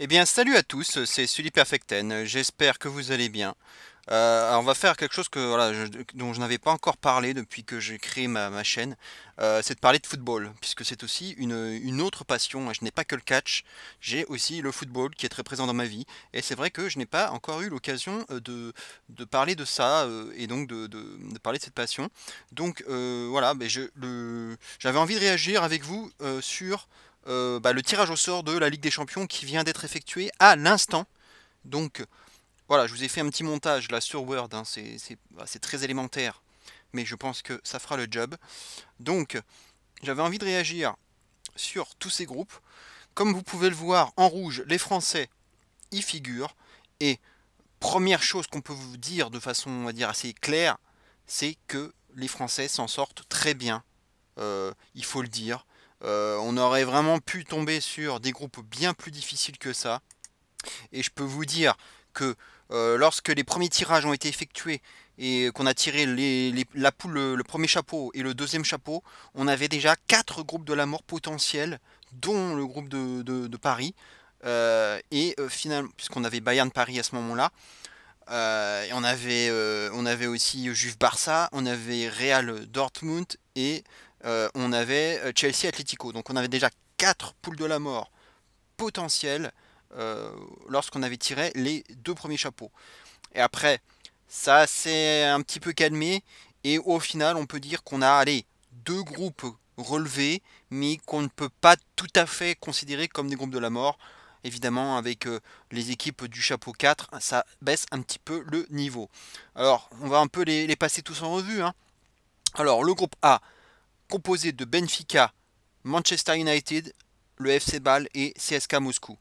Eh bien, salut à tous, c'est Sully Perfecten. J'espère que vous allez bien. Alors, on va faire quelque chose dont je n'avais pas encore parlé depuis que j'ai créé ma chaîne. C'est de parler de football, puisque c'est aussi une autre passion. Je n'ai pas que le catch, j'ai aussi le football qui est très présent dans ma vie. Et c'est vrai que je n'ai pas encore eu l'occasion de parler de ça et donc de parler de cette passion. Donc voilà, j'avais envie de réagir avec vous sur le tirage au sort de la Ligue des Champions qui vient d'être effectué à l'instant. Donc voilà, je vous ai fait un petit montage là sur Word, hein, c'est très élémentaire, mais je pense que ça fera le job. Donc j'avais envie de réagir sur tous ces groupes. Comme vous pouvez le voir en rouge, les Français y figurent. Et première chose qu'on peut vous dire de façon, on va dire, assez claire, c'est que les Français s'en sortent très bien. Il faut le dire. On aurait vraiment pu tomber sur des groupes bien plus difficiles que ça. Et je peux vous dire que lorsque les premiers tirages ont été effectués et qu'on a tiré la poule, le premier chapeau et le deuxième chapeau, on avait déjà 4 groupes de la mort potentiels, dont le groupe de Paris. Finalement, puisqu'on avait Bayern Paris à ce moment-là, et on avait aussi Juve Barça, on avait Real Dortmund et on avait Chelsea Atlético. Donc on avait déjà 4 poules de la mort potentielles euh, lorsqu'on avait tiré les 2 premiers chapeaux. Et après, ça s'est un petit peu calmé et au final, on peut dire qu'on a allez, 2 groupes relevés, mais qu'on ne peut pas tout à fait considérer comme des groupes de la mort. Évidemment, avec les équipes du chapeau 4, ça baisse un petit peu le niveau. Alors, on va un peu les passer tous en revue, hein. Alors, le groupe A, composé de Benfica, Manchester United, le FC Bâle et CSK Moscou.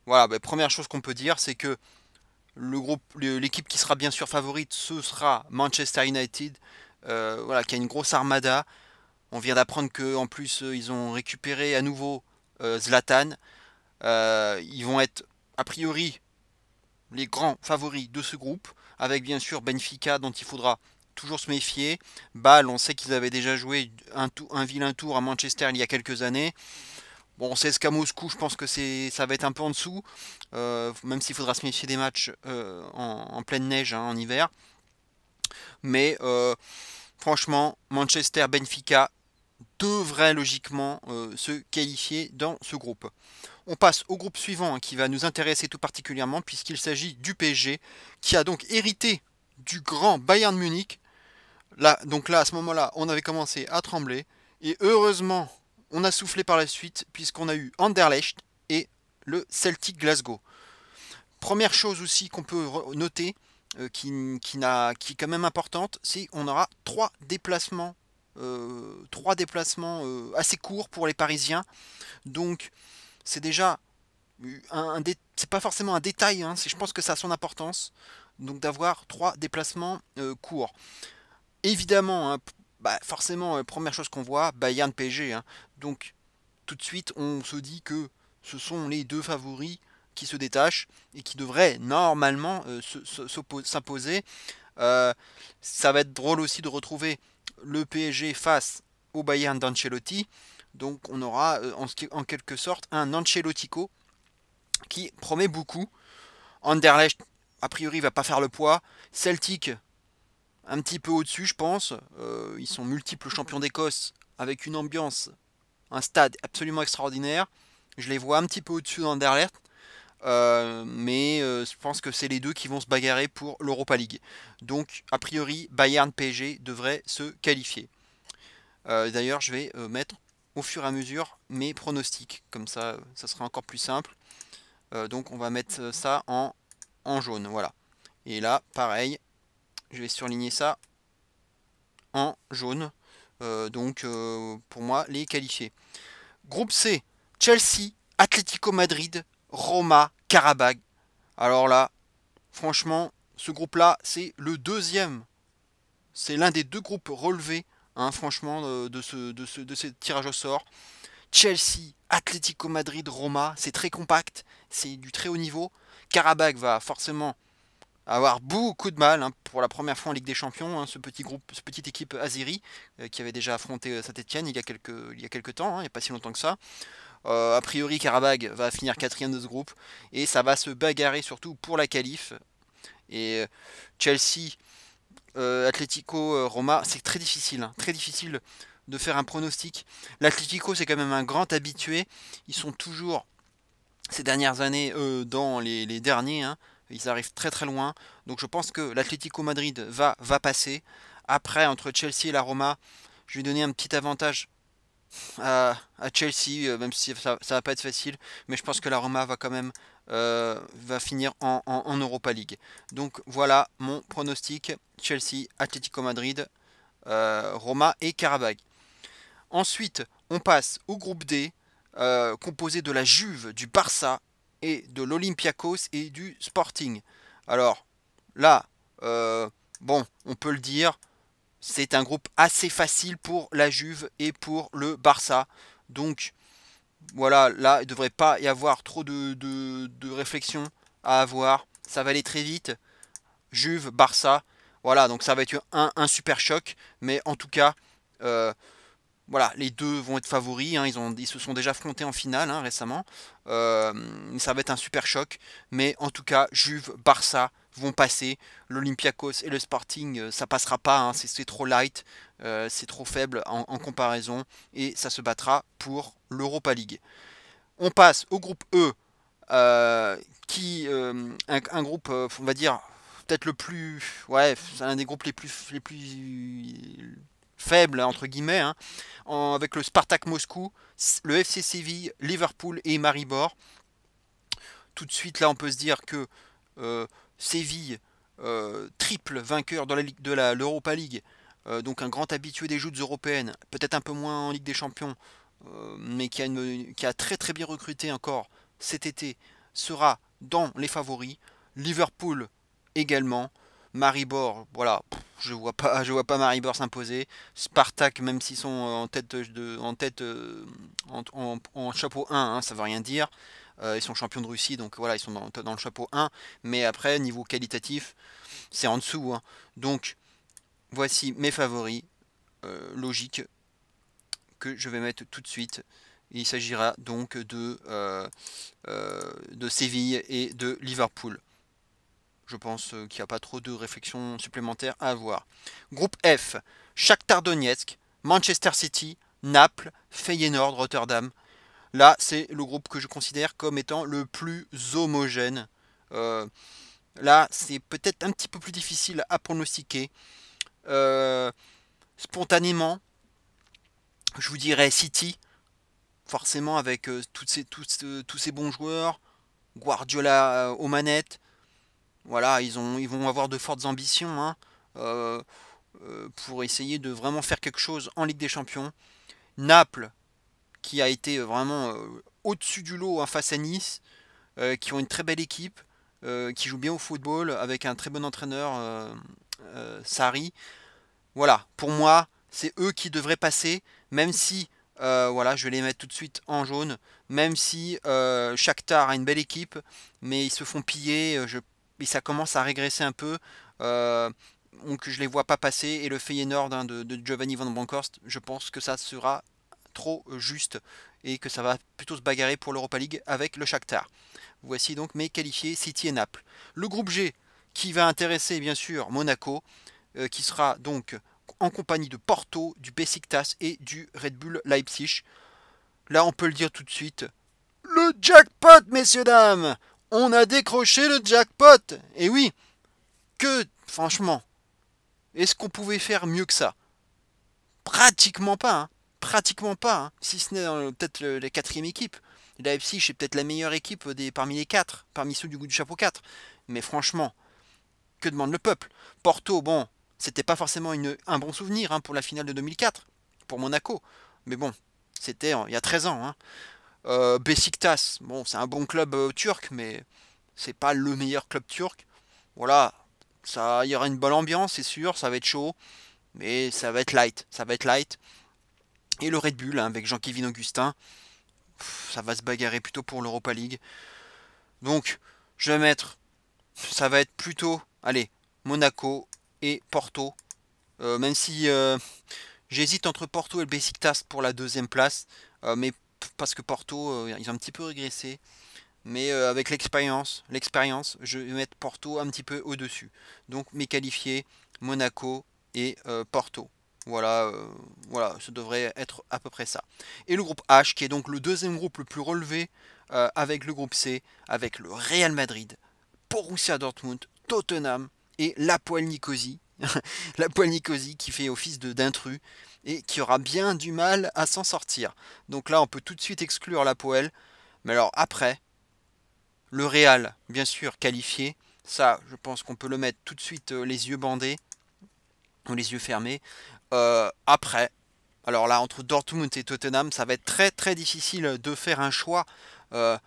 Voilà, première chose qu'on peut dire, c'est que l'équipe qui sera bien sûr favorite, ce sera Manchester United, voilà, qui a une grosse armada. On vient d'apprendre qu'en plus, ils ont récupéré à nouveau Zlatan. Ils vont être, a priori, les grands favoris de ce groupe, avec bien sûr Benfica, dont il faudra toujours se méfier. Bâle, on sait qu'ils avaient déjà joué un vilain tour à Manchester il y a quelques années. Bon, CSKA Moscou, je pense que ça va être un peu en dessous, même s'il faudra se méfier des matchs en pleine neige, hein, en hiver. Mais franchement, Manchester Benfica devrait logiquement se qualifier dans ce groupe. On passe au groupe suivant, hein, qui va nous intéresser tout particulièrement puisqu'il s'agit du PSG qui a donc hérité du grand Bayern Munich. Là, donc là, à ce moment-là, on avait commencé à trembler et heureusement, on a soufflé par la suite puisqu'on a eu Anderlecht et le Celtic Glasgow. Première chose aussi qu'on peut noter, qui est quand même importante, c'est qu'on aura trois déplacements assez courts pour les Parisiens. Donc c'est déjà c'est pas forcément un détail, hein, je pense que ça a son importance. Donc d'avoir 3 déplacements courts. Évidemment, hein, forcément, première chose qu'on voit, Bayern PSG, hein. Donc tout de suite, on se dit que ce sont les 2 favoris qui se détachent et qui devraient normalement s'imposer. Euh, Ça va être drôle aussi de retrouver le PSG face au Bayern d'Ancelotti. Donc on aura en quelque sorte un Ancelottico qui promet beaucoup. Anderlecht, a priori, va pas faire le poids. Celtic, un petit peu au-dessus, je pense. Ils sont multiples champions d'Écosse avec une ambiance, un stade absolument extraordinaire. Je les vois un petit peu au-dessus d'Anderlecht. Je pense que c'est les deux qui vont se bagarrer pour l'Europa League. Donc, a priori, Bayern PSG devrait se qualifier. D'ailleurs, je vais mettre au fur et à mesure mes pronostics. Comme ça sera encore plus simple. Donc, on va mettre ça en jaune. Voilà. Et là, pareil, je vais surligner ça en jaune. Pour moi, les qualifiés. Groupe C, Chelsea, Atlético Madrid, Roma, Karabakh. Alors là, franchement, ce groupe-là, c'est le deuxième. C'est l'un des 2 groupes relevés, hein, franchement, de ce tirage au sort. Chelsea, Atlético Madrid, Roma, c'est très compact, c'est du très haut niveau. Karabakh va forcément avoir beaucoup de mal, hein, pour la première fois en Ligue des Champions, hein, ce petit groupe, cette petite équipe Azeri qui avait déjà affronté Saint-Etienne il y a quelques temps, hein, il n'y a pas si longtemps que ça. A priori, Karabag va finir quatrième de ce groupe et ça va se bagarrer surtout pour la qualif. Et Chelsea, Atlético, Roma, c'est très difficile, hein, très difficile de faire un pronostic. L'Atlético, c'est quand même un grand habitué. Ils sont toujours, ces dernières années, dans les derniers. Hein. Ils arrivent très très loin. Donc je pense que l'Atlético Madrid va passer. Après, entre Chelsea et la Roma, je vais donner un petit avantage à Chelsea, même si ça va pas être facile. Mais je pense que la Roma va quand même va finir en Europa League. Donc voilà mon pronostic. Chelsea, Atlético Madrid, Roma et Karabag. Ensuite, on passe au groupe D, composé de la Juve, du Barça et de l'Olympiakos et du Sporting. Alors là, bon, on peut le dire, c'est un groupe assez facile pour la Juve et pour le Barça. Donc voilà, là, il ne devrait pas y avoir trop de réflexion à avoir. Ça va aller très vite. Juve, Barça. Voilà, donc ça va être un super choc. Mais en tout cas, euh, voilà, les deux vont être favoris. Hein, ils se sont déjà affrontés en finale hein, récemment. Ça va être un super choc. Mais en tout cas, Juve, Barça vont passer. L'Olympiakos et le Sporting, ça passera pas. Hein, c'est trop light. C'est trop faible en comparaison. Et ça se battra pour l'Europa League. On passe au groupe E. Un groupe, on va dire, peut-être le plus. Ouais, c'est un des groupes les plus faibles, entre guillemets. Hein, avec le Spartak Moscou, le FC Séville, Liverpool et Maribor. Tout de suite, là, on peut se dire que Séville, triple vainqueur de l'Europa League, donc un grand habitué des joutes européennes, peut-être un peu moins en Ligue des Champions, mais qui a très très bien recruté encore cet été, sera dans les favoris. Liverpool également. Maribor, voilà, je vois pas Maribor s'imposer. Spartak, même s'ils sont en chapeau 1, hein, ça veut rien dire. Ils sont champions de Russie, donc voilà, ils sont dans le chapeau 1. Mais après, niveau qualitatif, c'est en dessous. Hein. Donc, voici mes favoris logiques que je vais mettre tout de suite. Il s'agira donc de Séville et de Liverpool. Je pense qu'il n'y a pas trop de réflexion supplémentaire à avoir. Groupe F, Shakhtar Donetsk, Manchester City, Naples, Feyenoord, Rotterdam. Là, c'est le groupe que je considère comme étant le plus homogène. Euh, Là, c'est peut-être un petit peu plus difficile à pronostiquer. Euh, Spontanément, je vous dirais City, forcément avec tous ces bons joueurs. Guardiola aux manettes. Voilà, ils vont avoir de fortes ambitions hein, euh, pour essayer de vraiment faire quelque chose en Ligue des Champions. Naples, qui a été vraiment au-dessus du lot hein, face à Nice, qui ont une très belle équipe, qui joue bien au football avec un très bon entraîneur, Sarri. Voilà, pour moi, c'est eux qui devraient passer, même si, voilà, je vais les mettre tout de suite en jaune, même si Shakhtar a une belle équipe, mais ils se font piller, et ça commence à régresser un peu. euh, donc je les vois pas passer, et le Feyenoord hein, de Giovanni Van Bronckhorst, je pense que ça sera trop juste, et que ça va plutôt se bagarrer pour l'Europa League avec le Shakhtar. Voici donc mes qualifiés City et Naples. Le groupe G, qui va intéresser bien sûr Monaco, qui sera donc en compagnie de Porto, du Besiktas et du Red Bull Leipzig. Là, on peut le dire tout de suite. Le jackpot, messieurs, dames. On a décroché le jackpot. Et oui, franchement, est-ce qu'on pouvait faire mieux que ça? Pratiquement pas, hein. Pratiquement pas, hein. Si ce n'est peut-être la quatrième équipe. Leipzig est peut-être la meilleure équipe parmi les quatre, parmi ceux du chapeau 4. Mais franchement, que demande le peuple? Porto, bon, c'était pas forcément un bon souvenir hein, pour la finale de 2004, pour Monaco. Mais bon, c'était il y a 13 ans. Hein. Besiktas, bon, c'est un bon club turc, mais c'est pas le meilleur club turc. Voilà, il y aura une bonne ambiance, c'est sûr, ça va être chaud, mais ça va être light. Ça va être light. Et le Red Bull, hein, avec Jean-Kévin Augustin, ça va se bagarrer plutôt pour l'Europa League. Donc, je vais mettre, ça va être plutôt, allez, Monaco et Porto. Même si j'hésite entre Porto et le Besiktas pour la deuxième place. Mais parce que Porto, ils ont un petit peu régressé. Mais avec l'expérience, je vais mettre Porto un petit peu au-dessus. Donc mes qualifiés, Monaco et Porto. Voilà, voilà, ça devrait être à peu près ça. Et le groupe H, qui est donc le deuxième groupe le plus relevé, avec le groupe C, avec le Real Madrid, Borussia Dortmund, Tottenham et l'Apoel Nicosie. L'Apoel Nicosie qui fait office d'intrus et qui aura bien du mal à s'en sortir. Donc là, on peut tout de suite exclure l'Apoel. Mais alors après, le Real, bien sûr, qualifié. Ça, je pense qu'on peut le mettre tout de suite les yeux bandés ou les yeux fermés. Après, alors là, entre Dortmund et Tottenham, ça va être très très difficile de faire un choix. Euh,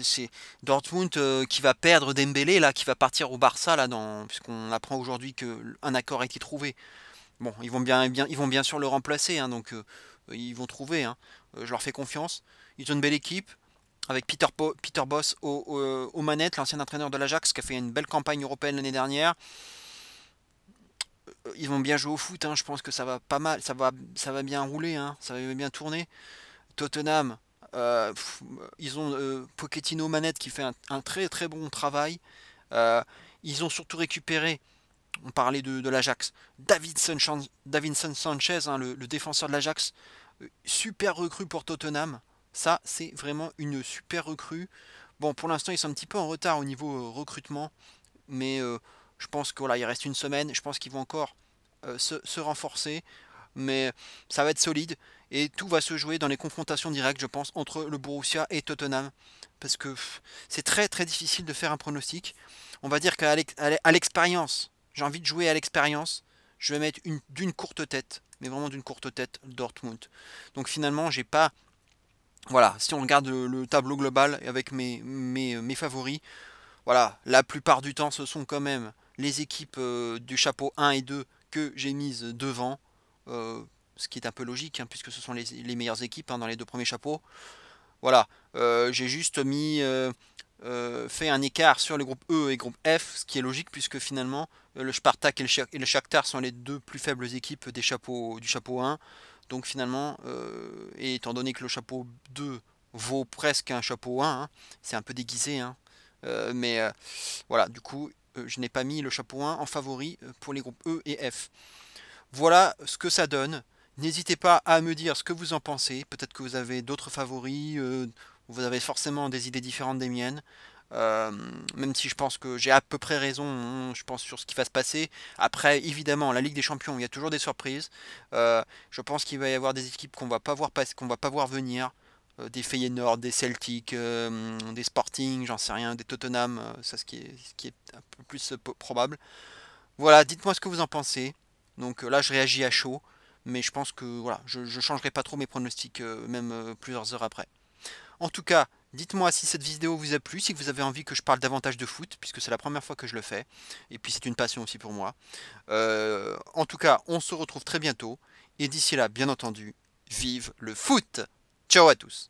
c'est Dortmund qui va perdre Dembélé, là, qui va partir au Barça, là, puisqu'on apprend aujourd'hui qu'un accord a été trouvé. Bon, ils vont bien sûr le remplacer, hein, donc ils vont trouver. Hein. Je leur fais confiance. Ils ont une belle équipe avec Peter Bosz aux manettes, l'ancien entraîneur de l'Ajax qui a fait une belle campagne européenne l'année dernière. Ils vont bien jouer au foot, hein, je pense que ça va pas mal, ça va bien rouler, hein, ça va bien tourner. Tottenham, ils ont Pochettino aux manettes qui fait un très très bon travail. Euh, ils ont surtout récupéré, on parlait de l'Ajax, Davinson Sanchez, hein, le défenseur de l'Ajax, super recrue pour Tottenham. Ça, c'est vraiment une super recrue. Bon, pour l'instant, ils sont un petit peu en retard au niveau recrutement, mais je pense que voilà, il reste une semaine. Je pense qu'ils vont encore se renforcer, mais ça va être solide et tout va se jouer dans les confrontations directes, je pense, entre le Borussia et Tottenham, parce que c'est très très difficile de faire un pronostic. On va dire qu'à l'expérience, j'ai envie de jouer à l'expérience. Je vais mettre d'une courte tête, mais vraiment d'une courte tête, Dortmund. Donc finalement, j'ai pas voilà, si on regarde le tableau global avec mes favoris, voilà, la plupart du temps ce sont quand même les équipes du chapeau 1 et 2 que j'ai mises devant, euh, ce qui est un peu logique hein, puisque ce sont les meilleures équipes hein, dans les deux premiers chapeaux. Voilà, j'ai juste fait un écart sur le groupe E et le groupe F, ce qui est logique puisque finalement le Spartak et le Shakhtar sont les deux plus faibles équipes du chapeau 1. Donc finalement, et étant donné que le chapeau 2 vaut presque un chapeau 1, hein, c'est un peu déguisé, hein, mais voilà, du coup, je n'ai pas mis le chapeau 1 en favori pour les groupes E et F. Voilà ce que ça donne. N'hésitez pas à me dire ce que vous en pensez. Peut-être que vous avez d'autres favoris, vous avez forcément des idées différentes des miennes. Euh, Même si je pense que j'ai à peu près raison, hein, je pense sur ce qui va se passer. Après, évidemment, la Ligue des Champions, il y a toujours des surprises. Je pense qu'il va y avoir des équipes qu'on va pas voir venir. Des Feyenoord, des Celtic, des Sporting, j'en sais rien, des Tottenham, ça ce qui est un peu plus probable. Voilà, dites-moi ce que vous en pensez. Donc là, je réagis à chaud, mais je pense que voilà, je changerai pas trop mes pronostics, même plusieurs heures après. En tout cas, dites-moi si cette vidéo vous a plu, si vous avez envie que je parle davantage de foot, puisque c'est la première fois que je le fais, et puis c'est une passion aussi pour moi. En tout cas, on se retrouve très bientôt, et d'ici là, bien entendu, vive le foot! Ciao à tous!